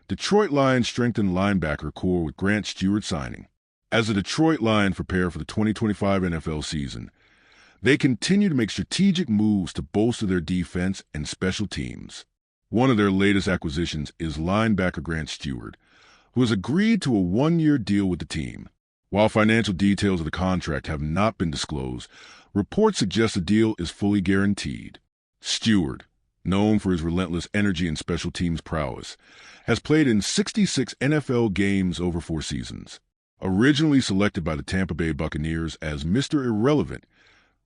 Detroit Lions strengthened linebacker core with Grant Stewart signing. As the Detroit Lions prepare for the 2025 NFL season, they continue to make strategic moves to bolster their defense and special teams. One of their latest acquisitions is linebacker Grant Stewart, who has agreed to a one-year deal with the team. While financial details of the contract have not been disclosed, reports suggest the deal is fully guaranteed. Stewart, known for his relentless energy and special teams prowess, has played in 66 NFL games over 4 seasons. Originally selected by the Tampa Bay Buccaneers as Mr. Irrelevant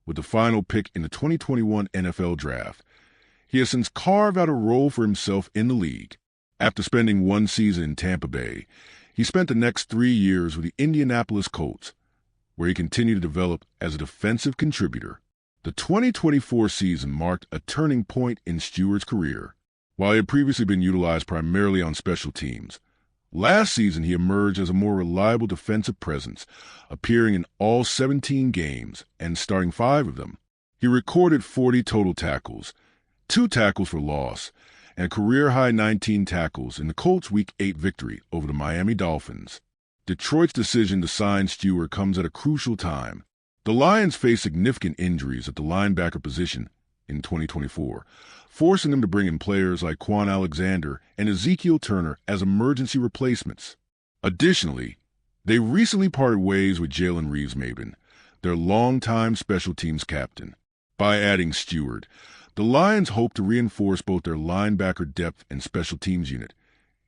with the final pick in the 2021 NFL Draft, he has since carved out a role for himself in the league. After spending 1 season in Tampa Bay, he spent the next 3 years with the Indianapolis Colts, where he continued to develop as a defensive contributor. The 2024 season marked a turning point in Stewart's career. While he had previously been utilized primarily on special teams, last season he emerged as a more reliable defensive presence, appearing in all 17 games and starting 5 of them. He recorded 40 total tackles, 2 tackles for loss, and a career-high 19 tackles in the Colts' Week 8 victory over the Miami Dolphins. Detroit's decision to sign Stewart comes at a crucial time. The Lions face significant injuries at the linebacker position in 2024, forcing them to bring in players like Quan Alexander and Ezekiel Turner as emergency replacements. Additionally, they recently parted ways with Jalen Reeves-Maybin, their longtime special teams captain. By adding Stewart, the Lions hope to reinforce both their linebacker depth and special teams unit,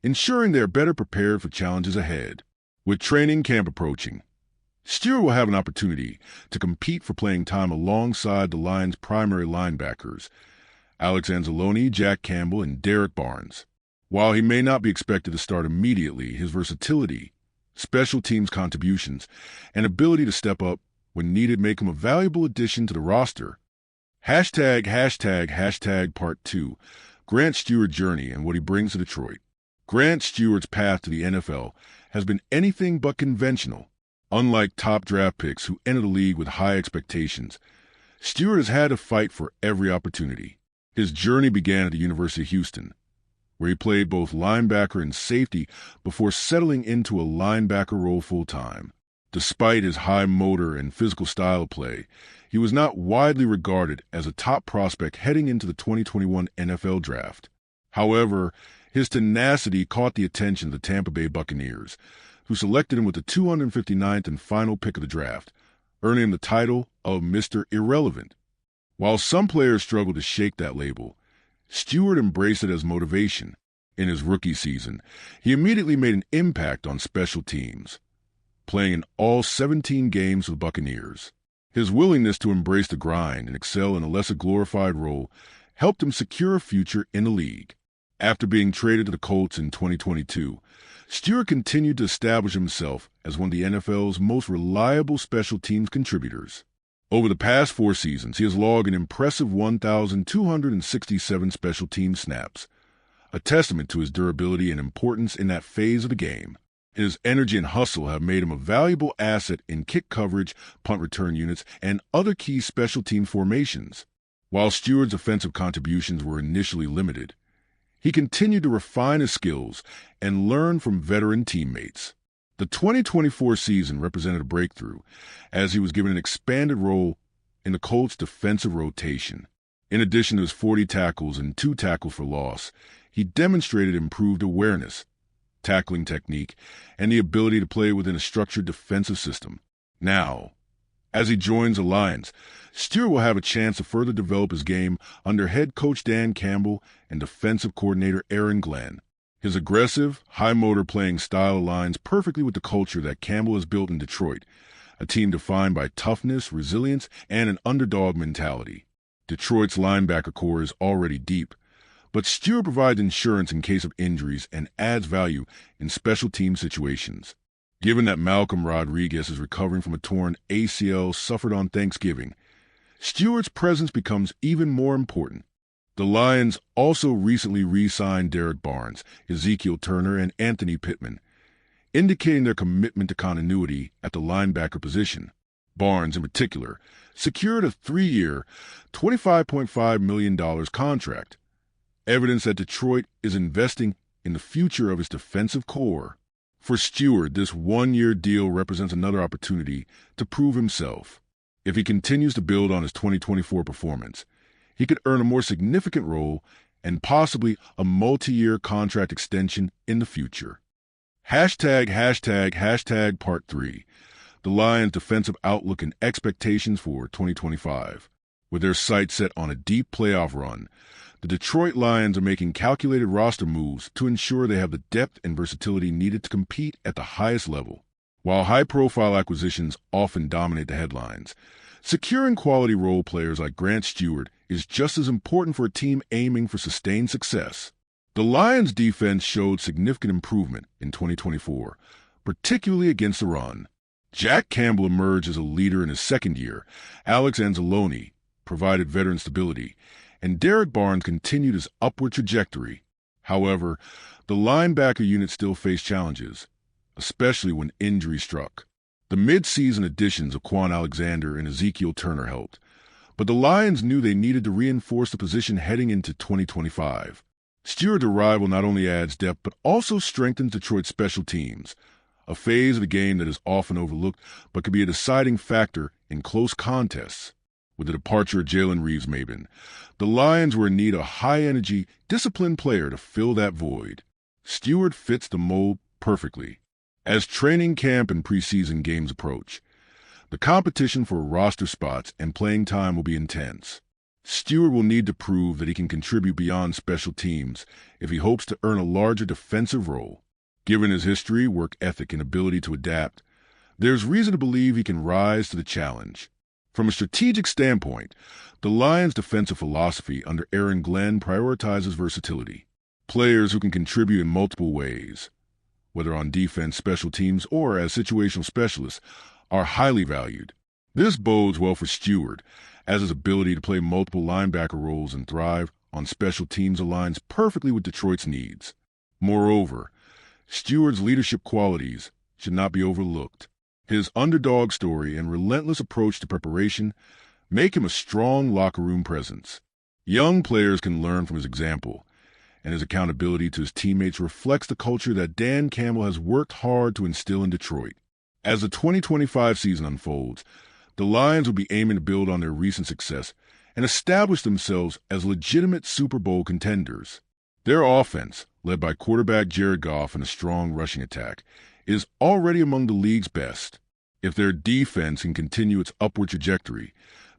ensuring they are better prepared for challenges ahead. With training camp approaching, Stewart will have an opportunity to compete for playing time alongside the Lions' primary linebackers, Alex Anzalone, Jack Campbell, and Derek Barnes. While he may not be expected to start immediately, his versatility, special teams contributions, and ability to step up when needed make him a valuable addition to the roster. Part 2, Grant Stewart's journey and what he brings to Detroit. Grant Stewart's path to the NFL has been anything but conventional. Unlike top draft picks who enter the league with high expectations, Stewart has had to fight for every opportunity. His journey began at the University of Houston, where he played both linebacker and safety before settling into a linebacker role full-time. Despite his high motor and physical style of play, he was not widely regarded as a top prospect heading into the 2021 NFL Draft. However, his tenacity caught the attention of the Tampa Bay Buccaneers, who selected him with the 259th and final pick of the draft, earning him the title of Mr. Irrelevant. While some players struggled to shake that label, Stewart embraced it as motivation. In his rookie season, he immediately made an impact on special teams, playing in all 17 games for the Buccaneers. His willingness to embrace the grind and excel in a lesser glorified role helped him secure a future in the league. After being traded to the Colts in 2022, Stewart continued to establish himself as one of the NFL's most reliable special teams contributors. Over the past 4 seasons, he has logged an impressive 1,267 special team snaps, a testament to his durability and importance in that phase of the game. His energy and hustle have made him a valuable asset in kick coverage, punt return units, and other key special team formations. While Stewart's offensive contributions were initially limited, he continued to refine his skills and learn from veteran teammates. The 2024 season represented a breakthrough as he was given an expanded role in the Colts' defensive rotation. In addition to his 40 tackles and 2 tackles for loss, he demonstrated improved awareness, tackling technique, and the ability to play within a structured defensive system. Now, as he joins the Lions, Stewart will have a chance to further develop his game under head coach Dan Campbell and defensive coordinator Aaron Glenn. His aggressive, high-motor playing style aligns perfectly with the culture that Campbell has built in Detroit, a team defined by toughness, resilience, and an underdog mentality. Detroit's linebacker core is already deep, but Stewart provides insurance in case of injuries and adds value in special team situations. Given that Malcolm Rodriguez is recovering from a torn ACL suffered on Thanksgiving, Stewart's presence becomes even more important. The Lions also recently re-signed Derek Barnes, Ezekiel Turner, and Anthony Pittman, indicating their commitment to continuity at the linebacker position. Barnes, in particular, secured a 3-year, $25.5 million contract, evidence that Detroit is investing in the future of his defensive core. For Stewart, this one-year deal represents another opportunity to prove himself. If he continues to build on his 2024 performance, he could earn a more significant role and possibly a multi-year contract extension in the future. #### Part 3. The Lions' defensive outlook and expectations for 2025. With their sights set on a deep playoff run, the Detroit Lions are making calculated roster moves to ensure they have the depth and versatility needed to compete at the highest level. While high-profile acquisitions often dominate the headlines, securing quality role players like Grant Stuard is just as important for a team aiming for sustained success. The Lions' defense showed significant improvement in 2024, particularly against the run. Jack Campbell emerged as a leader in his second year, Alex Anzalone provided veteran stability, and Derek Barnes continued his upward trajectory. However, the linebacker unit still faced challenges, especially when injury struck. The mid-season additions of Quan Alexander and Ezekiel Turner helped, but the Lions knew they needed to reinforce the position heading into 2025. Stewart's arrival not only adds depth but also strengthens Detroit's special teams, a phase of the game that is often overlooked but can be a deciding factor in close contests. With the departure of Jalen Reeves-Maybin, the Lions were in need of a high-energy, disciplined player to fill that void. Stewart fits the mold perfectly. As training camp and preseason games approach, the competition for roster spots and playing time will be intense. Stewart will need to prove that he can contribute beyond special teams if he hopes to earn a larger defensive role. Given his history, work ethic, and ability to adapt, there's reason to believe he can rise to the challenge. From a strategic standpoint, the Lions' defensive philosophy under Aaron Glenn prioritizes versatility. Players who can contribute in multiple ways, whether on defense, special teams, or as situational specialists, are highly valued. This bodes well for Stewart, as his ability to play multiple linebacker roles and thrive on special teams aligns perfectly with Detroit's needs. Moreover, Stewart's leadership qualities should not be overlooked. His underdog story and relentless approach to preparation make him a strong locker room presence. Young players can learn from his example, and his accountability to his teammates reflects the culture that Dan Campbell has worked hard to instill in Detroit. As the 2025 season unfolds, the Lions will be aiming to build on their recent success and establish themselves as legitimate Super Bowl contenders. Their offense, led by quarterback Jared Goff and a strong rushing attack, is already among the league's best. If their defense can continue its upward trajectory,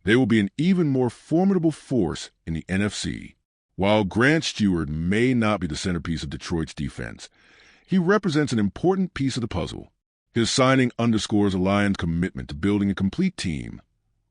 they will be an even more formidable force in the NFC. While Grant Stewart may not be the centerpiece of Detroit's defense, he represents an important piece of the puzzle. His signing underscores the Lions' commitment to building a complete team,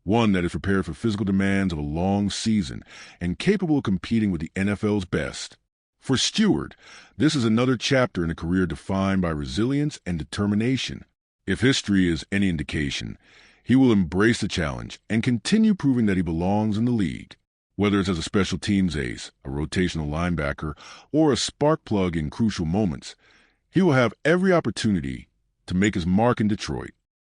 one that is prepared for physical demands of a long season and capable of competing with the NFL's best. For Stewart, this is another chapter in a career defined by resilience and determination. If history is any indication, he will embrace the challenge and continue proving that he belongs in the league. Whether it's as a special teams ace, a rotational linebacker, or a spark plug in crucial moments, he will have every opportunity to make his mark in Detroit.